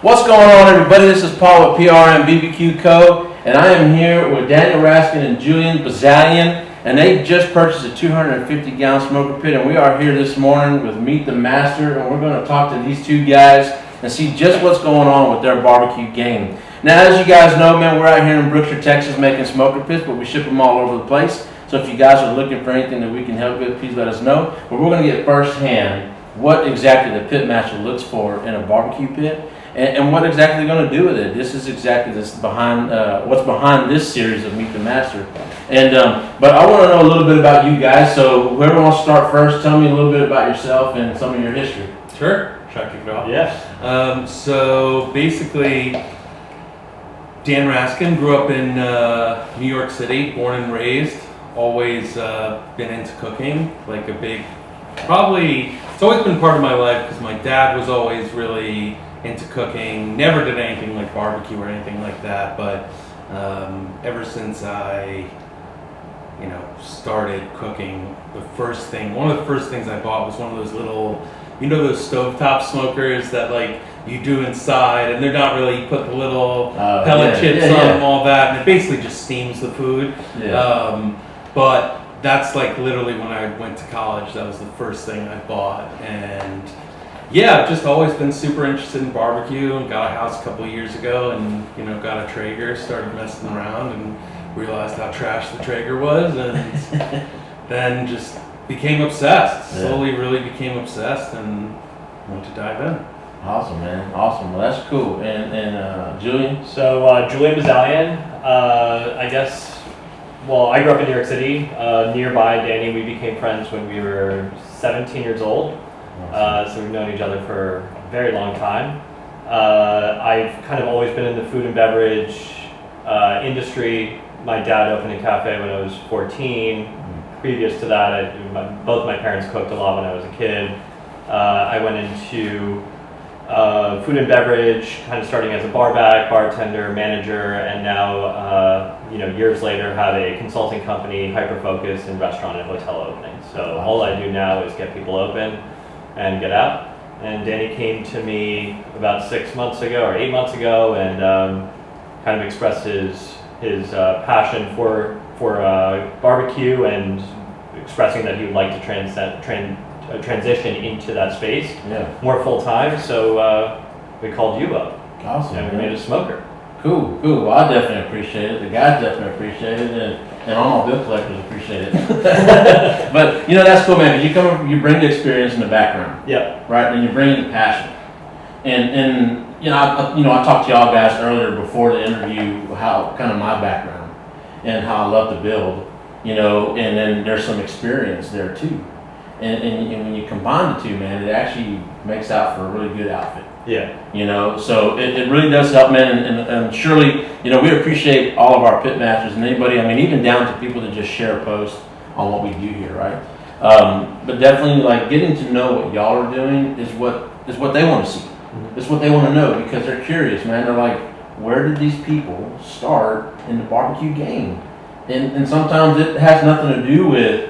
What's going on, everybody? This is Paul with PRM BBQ Co. And I am here with Daniel Raskin and Julien Bizalion. And they just purchased a 250-gallon smoker pit. And we are here this morning with Meet the Master. And we're going to talk to these two guys and see just what's going on with their barbecue game. Now, as you guys know, man, we're out here in Brookshire, Texas making smoker pits, but we ship them all over the place. So if you guys are looking for anything that we can help with, please let us know. But we're going to get firsthand what exactly the pit master looks for in a barbecue pit. And what exactly they're going to do with it. This is exactly what's behind this series of Meet the Master. And but I want to know a little bit about you guys. So whoever wants to start first, tell me a little bit about yourself and some of your history. Sure. Should I kick it off? Yes. So basically, Dan Raskin grew up in New York City, born and raised. Always been into cooking, like it's always been part of my life because my dad was always really into cooking, never did anything like barbecue or anything like that, but ever since I started cooking, one of the first things I bought was one of those little, those stovetop smokers that like you do inside, and they're not really, you put the little pellet chips on them, all that, and it basically just steams the food. But that's like literally when I went to college, that was the first thing I bought. And yeah, I've just always been super interested in barbecue, and got a house a couple of years ago, and got a Traeger, started messing around and realized how trash the Traeger was, and then just became obsessed. Slowly really became obsessed and went to dive in. Awesome, man. Awesome. Well, that's cool. And Julien? So Julien Bizalion, I grew up in New York City. Nearby Danny, we became friends when we were 17 years old. So we've known each other for a very long time. I've kind of always been in the food and beverage industry. My dad opened a cafe when I was 14. Previous to that, both my parents cooked a lot when I was a kid. I went into food and beverage, kind of starting as a bar back, bartender, manager, and now, years later, have a consulting company hyper-focused in restaurant and hotel openings. So all I do now is get people open and get out. And Danny came to me about 6 months ago or 8 months ago, and kind of expressed his passion for barbecue, and expressing that he would like to transition into that space more full time. So we called you up. Awesome. And we made a smoker. Cool. Well, I definitely appreciate it. The guys definitely appreciate it, and all my bill collectors appreciate it. But that's cool, man. Because you bring the experience in the background. Yeah. Right, and you bring the passion. And I talked to y'all guys earlier before the interview how kind of my background and how I love to build. And then there's some experience there too. And when you combine the two, man, it actually makes out for a really good outfit. Yeah. So it really does help, man. And surely, we appreciate all of our pit masters and anybody, even down to people that just share a post on what we do here, right? But definitely, like, getting to know what y'all are doing is what they want to see. Mm-hmm. It's what they want to know because they're curious, man. They're like, where did these people start in the barbecue game? And sometimes it has nothing to do with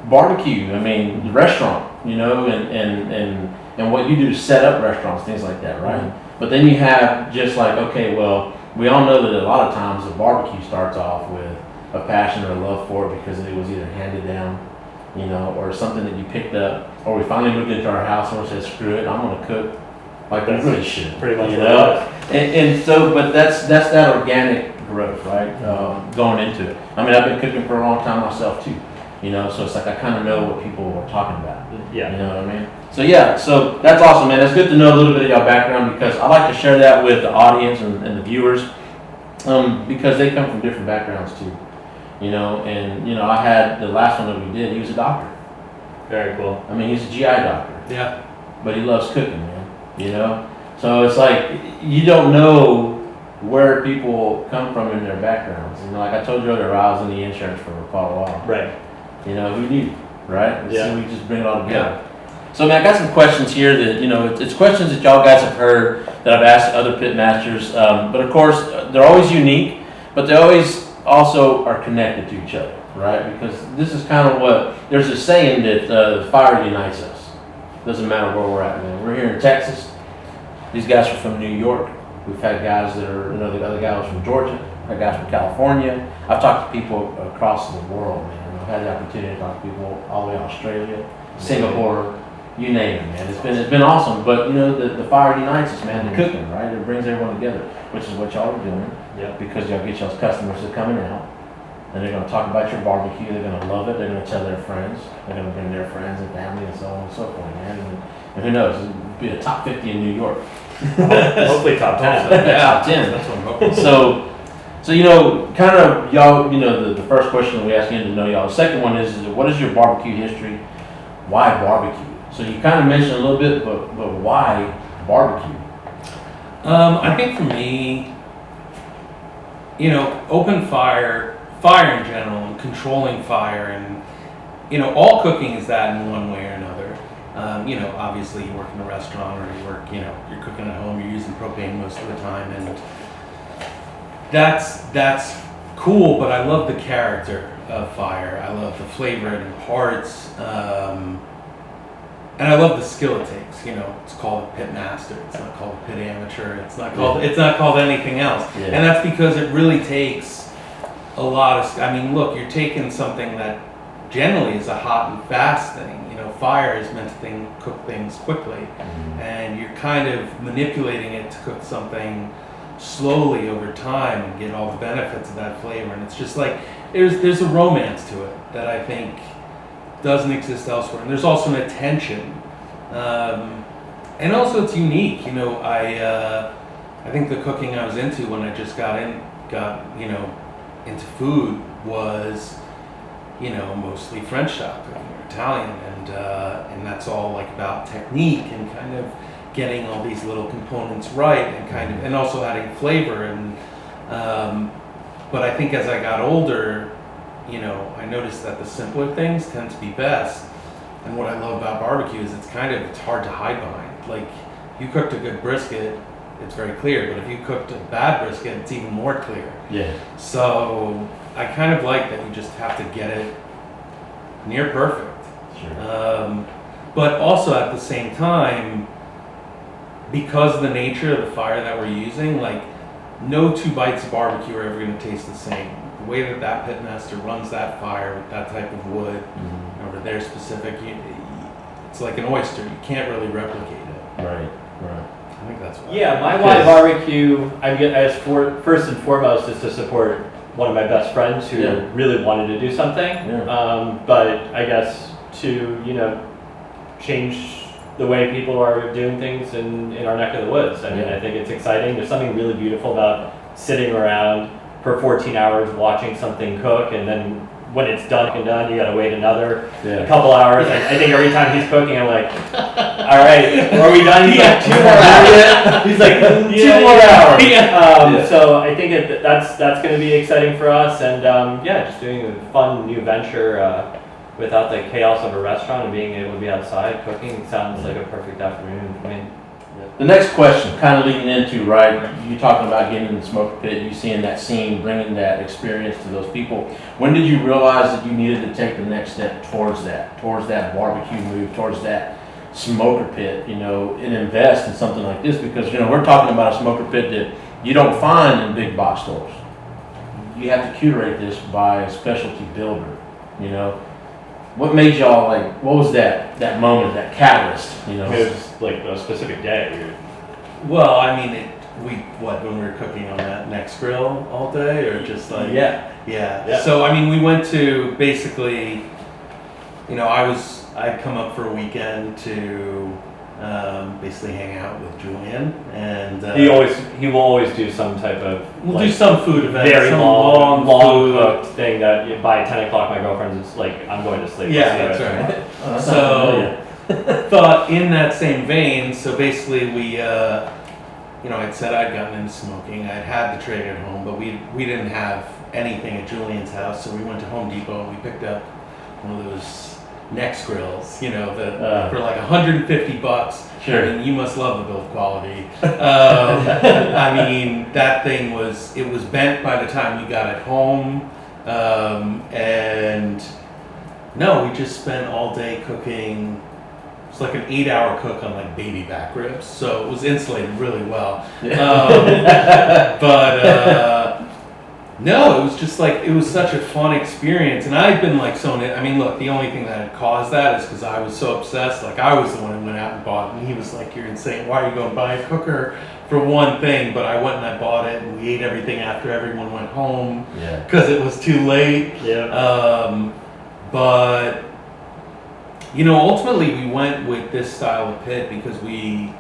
barbecue. The restaurant, and what you do to set up restaurants, things like that, right? Mm-hmm. But then you have just like, okay, well, we all know that a lot of times the barbecue starts off with a passion or a love for it because it was either handed down, or something that you picked up, or we finally moved into our house and we said, screw it, I'm going to cook like we really should. Pretty much, And so, but that's that organic growth, right? Going into it. I've been cooking for a long time myself too. So it's like I kind of know what people are talking about. Yeah. You know what I mean? So that's awesome, man. It's good to know a little bit of your background because I like to share that with the audience and the viewers because they come from different backgrounds too. I had the last one that we did, he was a doctor. Very cool. He's a GI doctor. Yeah. But he loves cooking, man. So it's like you don't know where people come from in their backgrounds. Like I told you earlier, I was in the insurance for quite a while. Right. Who knew, right? Yeah. So we just bring it all together. So, man, I got some questions here that, it's questions that y'all guys have heard that I've asked other pit masters. But of course, they're always unique, but they always also are connected to each other, right? Because this is kind of there's a saying that fire unites us. Doesn't matter where we're at, man. We're here in Texas. These guys are from New York. We've had guys that are, the other guy was from Georgia, had guys from California. I've talked to people across the world, man. I've had the opportunity to talk to people all the way to Australia, Singapore, you name it, man. It's been awesome. But the fire unites us, man. The cooking, right? It brings everyone together, which is what y'all are doing. Yeah. Because y'all get y'all's customers that are coming out, and they're gonna talk about your barbecue. They're gonna love it. They're gonna tell their friends. They're gonna bring their friends and family and so on and so forth, man. And who knows? It'll be a top 50 in New York. Hopefully top 10. Yeah, top 10. That's what I'm hoping. So kind of y'all, the first question that we ask you to know y'all. The second one is what is your barbecue history? Why barbecue? So you kind of mentioned a little bit, but why barbecue? I think for me, open fire in general, and controlling fire, and all cooking is that in one way or another. Obviously you work in a restaurant or you work, you're cooking at home, you're using propane most of the time, and that's cool, but I love the character of fire. I love the flavor it imparts, and I love the skill it takes. It's called a pit master. It's not called a pit amateur. It's not called anything else. Yeah. And that's because it really takes a lot of. Look, you're taking something that generally is a hot and fast thing. Fire is meant to cook things quickly, and you're kind of manipulating it to cook something slowly over time and get all the benefits of that flavor. And it's just like there's a romance to it that I think doesn't exist elsewhere. And there's also an attention, and also it's unique. I think the cooking I was into when I just got into food was mostly French style cooking or Italian, and that's all like about technique and kind of getting all these little components right, and also adding flavor. And but I think as I got older, I noticed that the simpler things tend to be best. And what I love about barbecue is it's hard to hide behind. Like, you cooked a good brisket, it's very clear, but if you cooked a bad brisket, it's even more clear. Yeah. So I kind of like that you just have to get it near perfect. Sure. But also at the same time, because of the nature of the fire that we're using, like, no two bites of barbecue are ever going to taste the same. The way that pitmaster runs that fire with that type of wood, over their specific, it's like an oyster. You can't really replicate it. Right. I think that's why. Yeah, my why barbecue, first and foremost, is to support one of my best friends who really wanted to do something. Yeah. But I guess to, change the way people are doing things in our neck of the woods. I mean, I think it's exciting. There's something really beautiful about sitting around for 14 hours watching something cook, and then when it's done, you gotta wait another couple hours. I think every time he's cooking, I'm like, all right, are we done? He's like, 2 more hours. He's like, 2 more hours. So I think that's going to be exciting for us, and just doing a fun new venture without the chaos of a restaurant and being able to be outside cooking sounds like a perfect afternoon for me. The next question, kind of leading into, right, you talking about getting in the smoker pit, you seeing that scene, bringing that experience to those people. When did you realize that you needed to take the next step towards that barbecue move, towards that smoker pit, and invest in something like this? Because, we're talking about a smoker pit that you don't find in big box stores. You have to curate this by a specialty builder, What made y'all, what was that moment, that catalyst, It was like a specific day. Well, when we were cooking on that next grill all day, or just like... Yeah. So, we went to basically, I'd come up for a weekend to basically hang out with Julien, and he will always do some type of do some food event, very some long food cooked thing that by 10 o'clock my girlfriend's just like, I'm going to sleep. Yeah, that's right. So thought in that same vein, so basically we I'd said I'd gotten into smoking. I'd had the Traeger at home, but we didn't have anything at Julien's house, so we went to Home Depot and we picked up one of those Next grills, that for like $150. Sure. You must love the build quality. That thing was bent by the time we got it home, and no, we just spent all day cooking It's like an 8-hour cook on like baby back ribs, so it was insulated really well. But no, it was just like, it was such a fun experience, and I'd been like I mean, look, the only thing that had caused that is because I was so obsessed. Like, I was the one who went out and bought it, and he was like, "You're insane. Why are you going to buy a cooker for one thing?" But I went and I bought it, and we ate everything after everyone went home because it was too late. But ultimately we went with this style of pit because we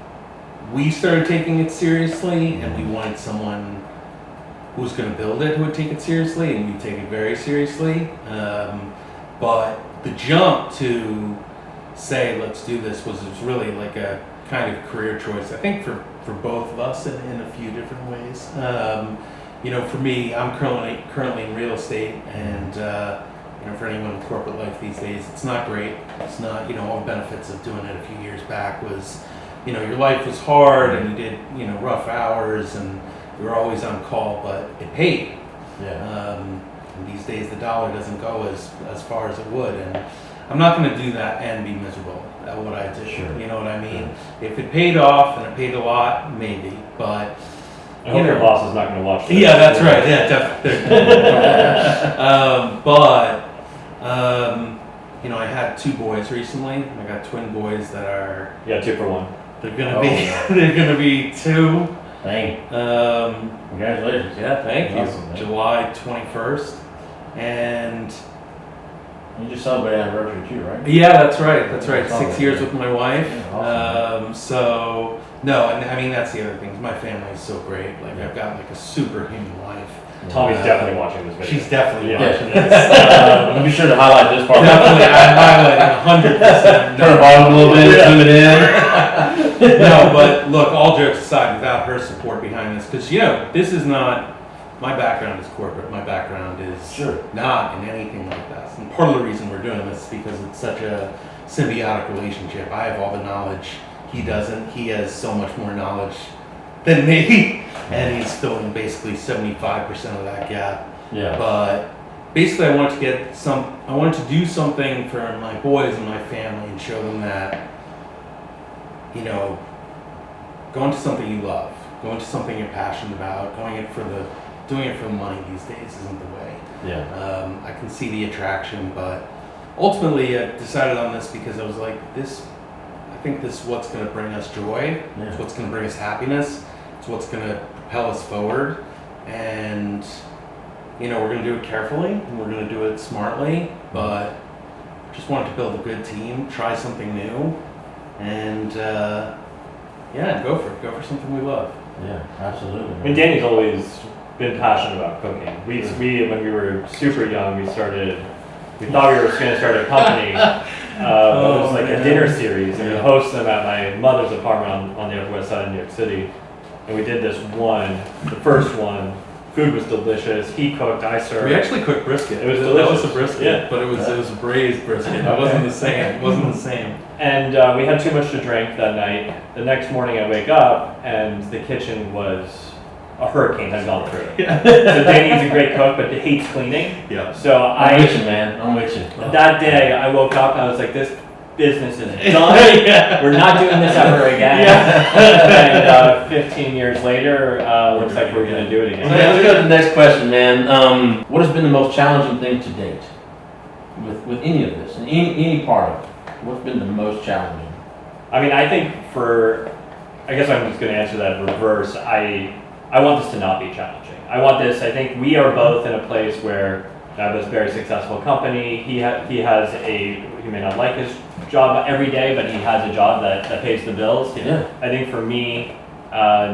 started taking it seriously, and we wanted someone who was going to build it who would take it seriously, and we take it very seriously. But the jump to say let's do this was really like a kind of career choice, I think, for both of us in a few different ways. For me, I'm currently in real estate, and for anyone in corporate life these days, it's not great. It's not, all the benefits of doing it a few years back was, your life was hard, and you did, rough hours, and you were always on call, but it paid. And these days the dollar doesn't go as far as it would, and I'm not going to do that and be miserable at what I did. Sure. You know what I mean? If it paid off and it paid a lot, maybe, but I hope your boss is not going to watch this. yeah, that's right. Yeah, definitely. I had 2 boys recently. I got twin boys that are. Yeah, 2 for 1. They're gonna be. They're gonna be 2. Thank you. Congratulations. Yeah, thank you. Awesome, man. July 21st, and You just celebrated anniversary too, right? yeah, that's right. That's right. That's 6 awesome. years with my wife. Yeah, awesome. So no, and I mean that's the other thing. My family is so great. Like I've got like a superhuman wife. Tommy's definitely watching this video. She's definitely Yeah. watching this. I'll be sure to highlight this part. Definitely, I'm highlighting 100%. Turn the volume a little bit, zoom it in. No, but look, all jokes aside, without her support behind this, because this is not, my background is corporate. My background is not in anything like that. And part of the reason we're doing this is because it's such a symbiotic relationship. I have all the knowledge, he doesn't. He has so much more knowledge than me, and he's filling basically 75% of that gap. Yeah. But basically, I wanted to do something for my boys and my family and show them that, go into something you love, go into something you're passionate about, doing it for the money these days isn't the way. Yeah. I can see the attraction, but ultimately I decided on this because I was like, I think this is what's going to bring us joy. Yeah. It's what's going to bring us happiness. It's what's going to propel us forward. And, we're going to do it carefully, and we're going to do it smartly, but just wanted to build a good team, try something new, and, go for it. Go for something we love. Yeah, absolutely. I mean, Danny's always been passionate about cooking. We when we were super young, we thought we were going to start a company. But it was like a dinner series, and we host them at my mother's apartment on the Upper West Side of New York City. And we did this the first one. Food was delicious. He cooked, I served. We actually cooked brisket. It was That delicious. was a brisket, but it was a braised brisket. It wasn't the same. It wasn't the same. And we had too much to drink that night. The next morning I wake up, and the kitchen was a hurricane had gone through it. So Danny's a great cook, but he hates cleaning. Yeah. So I'm with you, man. I'm with you. That day I woke up and I was like, this business is done. We're not doing this ever again. And 15 years later, looks like we're going to do it again. So let's go to the next question, man. What has been the most challenging thing to date with any of this, in any part of it? What's been the most challenging? I mean, I think I guess I'm just going to answer that in reverse. I want this to not be challenging. I think we are both in a place where I have this very successful company. He may not like his job every day, but he has a job that pays the bills. Yeah. I think for me,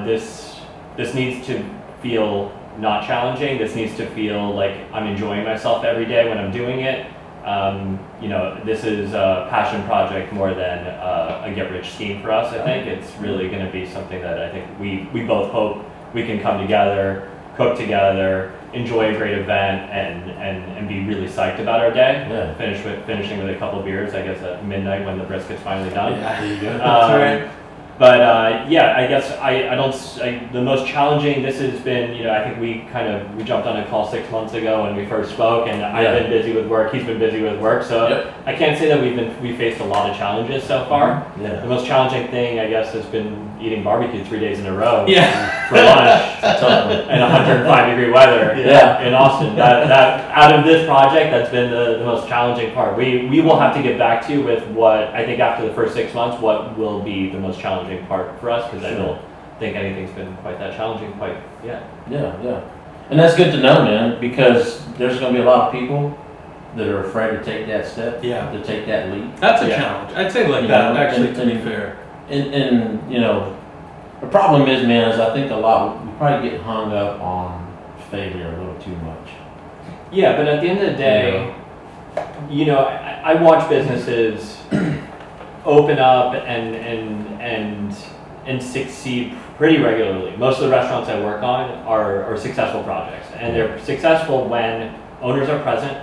this needs to feel not challenging. This needs to feel like I'm enjoying myself every day when I'm doing it. This is a passion project more than a get-rich scheme for us. I think it's really going to be something that I think we both hope we can come together, cook together, enjoy a great event, and be really psyched about our day. Yeah. Finishing with a couple beers, I guess at midnight when the brisket's finally done. Yeah, there you go. That's right. But yeah, I guess the most challenging, this has been, I think we jumped on a call 6 months ago when we first spoke, and I've been busy with work, he's been busy with work, so I can't say that we faced a lot of challenges so far. The most challenging thing, I guess, has been eating barbecue 3 days in a row for lunch in 105-degree weather in Austin. That out of this project, that's been the most challenging part. We will have to get back to you with what, I think after the first 6 months, what will be the most challenging part for us, because I don't think anything's been quite that challenging quite yet. Yeah. And that's good to know, man, because there's going to be a lot of people that are afraid to take that step, to take that leap. That's a challenge. I'd say like that, actually, to be fair. And the problem is, man, is I think we probably get hung up on failure a little too much. Yeah, but at the end of the day, I watch businesses open up and succeed pretty regularly. Most of the restaurants I work on are successful projects, and they're successful when owners are present,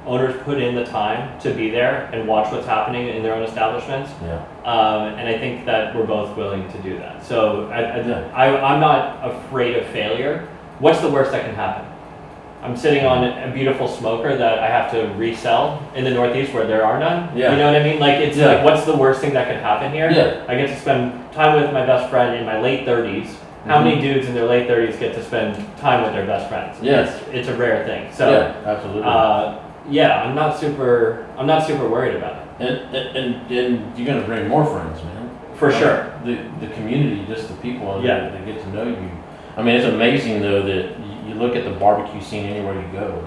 owners put in the time to be there and watch what's happening in their own establishments. And I think that we're both willing to do that. So I'm not afraid of failure. What's the worst that can happen? I'm sitting on a beautiful smoker that I have to resell in the Northeast where there are none. You know what I mean? Like, it's like, what's the worst thing that could happen here? I get to spend time with my best friend in my late 30s. How many dudes in their late 30s get to spend time with their best friends? It's a rare thing. So absolutely. I'm not super worried about it. And you're gonna bring more friends, man. For sure. The community, just the people that get to know you. I mean, it's amazing though that you look at the barbecue scene anywhere you go,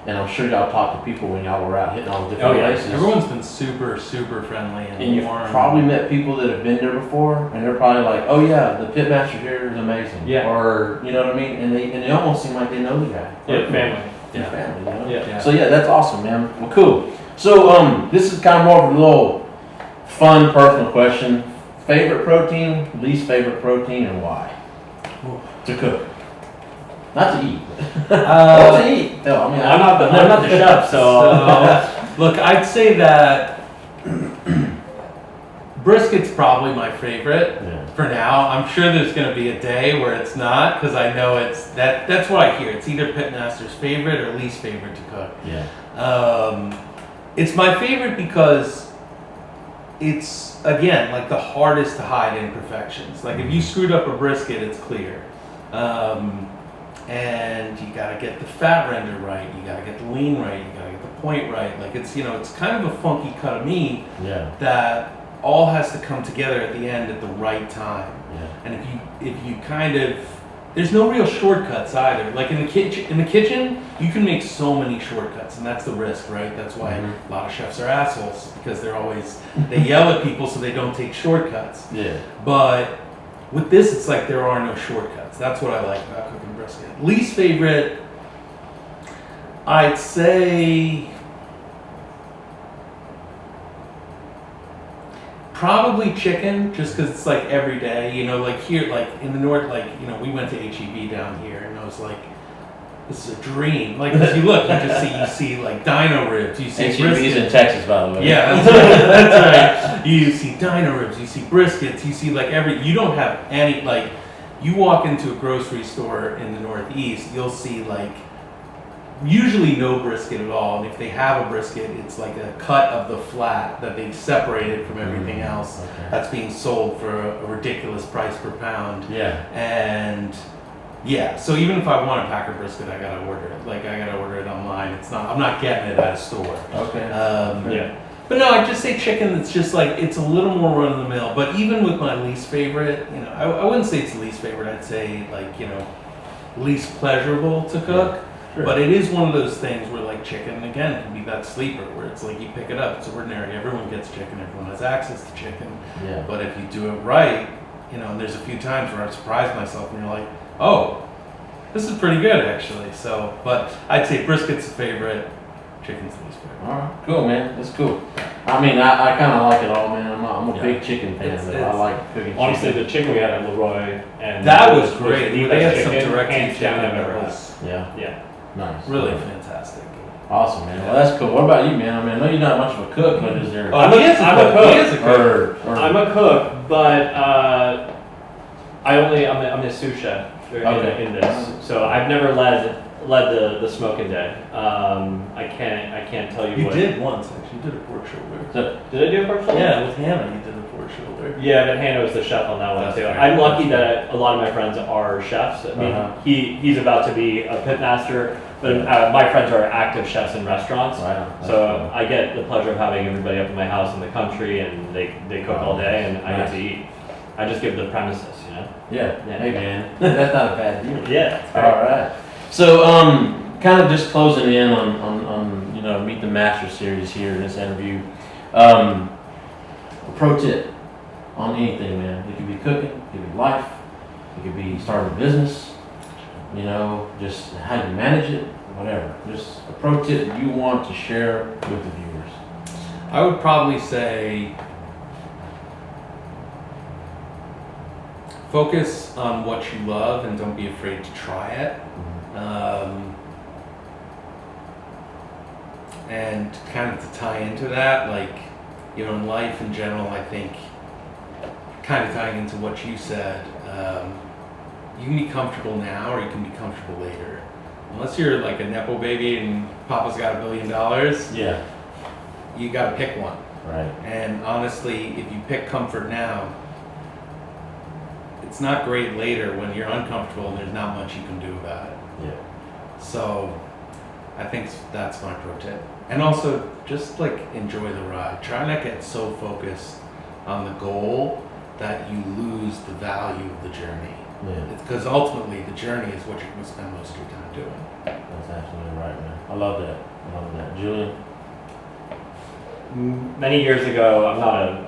and I'm sure y'all talk to people when y'all were out hitting all the different places. Everyone's been super, super friendly and you've probably met people that have been there before, and they're probably like, "Oh yeah, the pitmaster here is amazing," or you know what I mean, and they almost seem like they know the guy. Family. Family. So that's awesome, man. Well, cool. So this is kind of more of a little fun, personal question: favorite protein, least favorite protein, and why? To cook. Not to eat. Not to eat. No, I mean, I'm not the chef, so look, I'd say that brisket's probably my favorite for now. I'm sure there's going to be a day where it's not, because I know that's what I hear. It's either pitmaster's favorite or least favorite to cook. It's my favorite because it's, again, like the hardest to hide imperfections. Like if you screwed up a brisket, it's clear. And you gotta get the fat render right, you gotta get the lean right, you gotta get the point right. Like it's kind of a funky cut of meat that all has to come together at the end at the right time. And if you kind of, there's no real shortcuts either. Like in the kitchen, you can make so many shortcuts, and that's the risk, right? That's why a lot of chefs are assholes, because they yell at people so they don't take shortcuts. But with this, it's like there are no shortcuts. That's what I like about cooking brisket. Least favorite, I'd say probably chicken, just because it's like every day. Like here, like in the north, like we went to HEB down here, and I was like, this is a dream. Like, as you look, you see like dino ribs, you see HEB's in Texas, by the way. Yeah, that's right. You see dino ribs, you see briskets, you see like you don't have any, like, you walk into a grocery store in the Northeast, you'll see like usually no brisket at all. And if they have a brisket, it's like a cut of the flat that they've separated from everything else that's being sold for a ridiculous price per pound. And so even if I want a pack of brisket, I gotta order it. Like, I gotta order it online. I'm not getting it at a store. But no, I'd just say chicken. It's just like, it's a little more run of the mill. But even with my least favorite, I wouldn't say it's least favorite. I'd say like, least pleasurable to cook. But it is one of those things where, like, chicken again can be that sleeper where it's like you pick it up, it's ordinary. Everyone gets chicken. Everyone has access to chicken. But if you do it right, and there's a few times where I surprised myself, and you're like, oh, this is pretty good actually. So, but I'd say brisket's the favorite, chicken's the least favorite. All right, cool, man. That's cool. I mean, I kind of like it all, man. I'm a big chicken fan. I like cooking chicken. Honestly, the chicken we had at Leroy, and that was great. They had some direct hands down I've ever had. Yeah. Nice. Really fantastic. Awesome, man. Well, that's cool. What about you, man? I mean, I know you're not much of a cook, but is there? I'm a cook. I'm a cook, But I'm a sous chef in this, so I've never led the smoking day. I can't tell you. You what. did once actually. You did a pork shoulder. Did I do a pork shoulder? Yeah, with Hannah, you did a pork shoulder. Yeah, but Hannah was the chef on that one That's too. fair. I'm lucky that a lot of my friends are chefs. I mean, he's about to be a pit master, but my friends are active chefs in restaurants. Right. So I get the pleasure of having everybody up in my house in the country, and they cook all day, and I get to eat. I just give the premises, you know. Yeah. Hey man, that's not a bad deal. Yeah. All right. So kind of just closing in on Meet the Master series here in this interview. A pro tip on anything, man. It could be cooking, it could be life, it could be starting a business. Just how you manage it, whatever. Just a pro tip that you want to share with the viewers. I would probably say focus on what you love and don't be afraid to try it. And kind of to tie into that, in life in general, I think, kind of tying into what you said, you can be comfortable now or you can be comfortable later. Unless you're like a Nepo baby and Papa's got $1 billion, Yeah. you gotta pick one. Right. And honestly, if you pick comfort now, it's not great later when you're uncomfortable and there's not much you can do about it. Yeah. So I think that's my pro tip. And also just enjoy the ride. Try not to get so focused on the goal that you lose the value of the journey. Yeah. Because ultimately the journey is what you're going to spend most of your time doing. That's absolutely right, man. I love that. Julien. Many years ago, I'm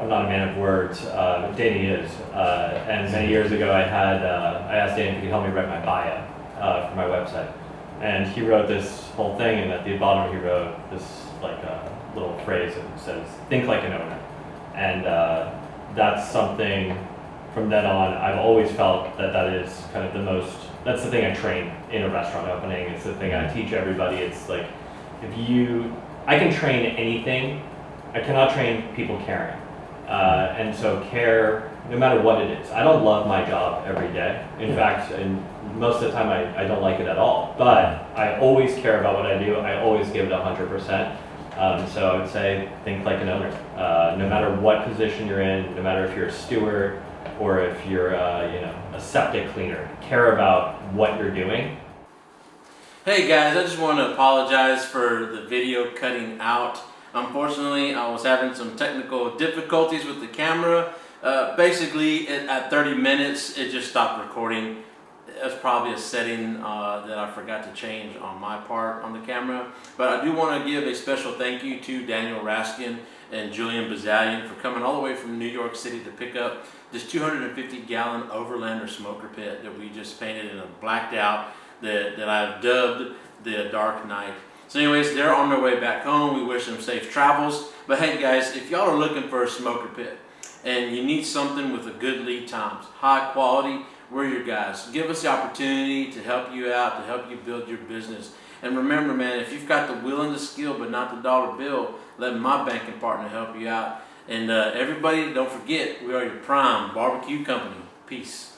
not a man of words. Danny is, and many years ago, I asked Danny if he could help me write my bio for my website, and he wrote this whole thing, and at the bottom he wrote this little phrase that says "Think like an owner," and that's something. From then on, I've always felt that is kind of that's the thing I train in a restaurant opening. It's the thing I teach everybody. It's like, I can train anything. I cannot train people caring. And so care, no matter what it is. I don't love my job every day. In fact, and most of the time I don't like it at all. But I always care about what I do. I always give it 100%. So I would say, think like an owner. No matter what position you're in, no matter if you're a steward, or if you're a septic cleaner, care about what you're doing. Hey guys, I just want to apologize for the video cutting out. Unfortunately, I was having some technical difficulties with the camera. Basically, at 30 minutes, it just stopped recording. That's probably a setting that I forgot to change on my part on the camera. But I do want to give a special thank you to Daniel Raskin and Julien Bizalion for coming all the way from New York City to pick up this 250-gallon Overlander smoker pit that we just painted in a blacked out that I've dubbed the Dark Knight. So anyways, they're on their way back home. We wish them safe travels. But hey guys, if y'all are looking for a smoker pit and you need something with a good lead times, high quality, we're your guys. Give us the opportunity to help you out, to help you build your business. And remember, man, if you've got the will and the skill but not the dollar bill, let my banking partner help you out. And everybody, don't forget, we are your prime barbecue company. Peace.